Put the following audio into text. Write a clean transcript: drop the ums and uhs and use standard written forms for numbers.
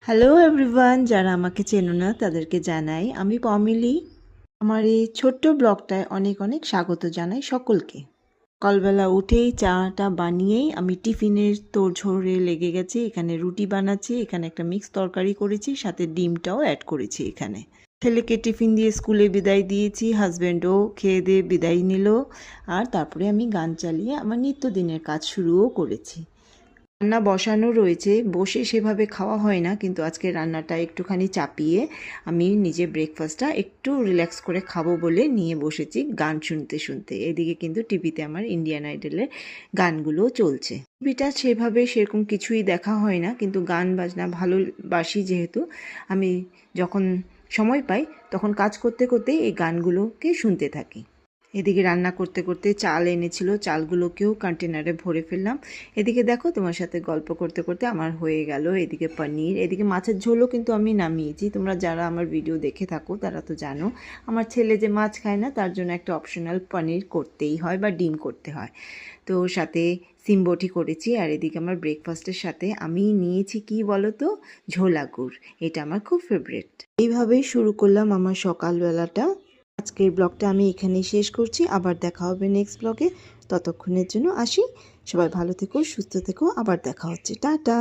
Hello everyone, যারা আমাকে চেনো না তাদেরকে জানাই আমি পমিলি। আমার এই ছোট্ট ব্লগটায় অনেক অনেক স্বাগত জানাই সকলকে। সকালবেলা উঠেই চাটা বানিয়েই আমি টিফিনের তোড়ঝোড়ে লেগে গেছি। এখানে রুটি বানাচ্ছি, এখানে একটা মিক্স তরকারি করেছি, সাথে ডিমটাও অ্যাড করেছি। এখানে ছেলেকে টিফিন দিয়ে স্কুলে বিদায় দিয়েছি, হাজব্যান্ডও খেয়ে দিয়ে বিদায় নিল। আর তারপরে আমি গান চালিয়ে আমার নিত্যদিনের কাজ শুরুও করেছি। রান্না বসানো রয়েছে, বসে সেভাবে খাওয়া হয় না, কিন্তু আজকে রান্নাটা একটুখানি চাপিয়ে আমি নিজে ব্রেকফাস্টটা একটু রিল্যাক্স করে খাবো বলে নিয়ে বসেছি গান শুনতে শুনতে। এদিকে কিন্তু টিভিতে আমার ইন্ডিয়ান আইডলের গানগুলো চলছে। টিভিটা সেরকম কিছুই দেখা হয় না, কিন্তু গান বাজনা ভালোবাসি যেহেতু, আমি যখন সময় পাই তখন কাজ করতে করতে এই গানগুলোকে শুনতে থাকি। এদিকে রান্না করতে করতে চাল এনেছিল, চালগুলোকেও কন্টেনারে ভরে ফেললাম। এদিকে দেখো, তোমার সাথে গল্প করতে করতে আমার হয়ে গেল এদিকে পনির। এদিকে মাছের ঝোলও কিন্তু আমি নামিয়েছি। তোমরা যারা আমার ভিডিও দেখে থাকো তারা তো জানো, আমার ছেলে যে মাছ খায় না তার জন্য একটা অপশনাল পনির করতেই হয় বা ডিম করতে হয়। তো সাথে সিমবটি করেছি। আর এদিকে আমার ব্রেকফাস্টের সাথে আমি নিয়েছি কি বলো তো, ঝোলা গুড়। এটা আমার খুব ফেভারিট। এইভাবেই শুরু করলাম আমার সকালবেলাটা। আজকের ব্লগটা আমি এখানেই শেষ করছি। আবার দেখা হবে নেক্সট ব্লগে। ততক্ষণের জন্য আসি। সবাই ভালো থেকো, সুস্থ থেকো। আবার দেখা হচ্ছে। টাটা।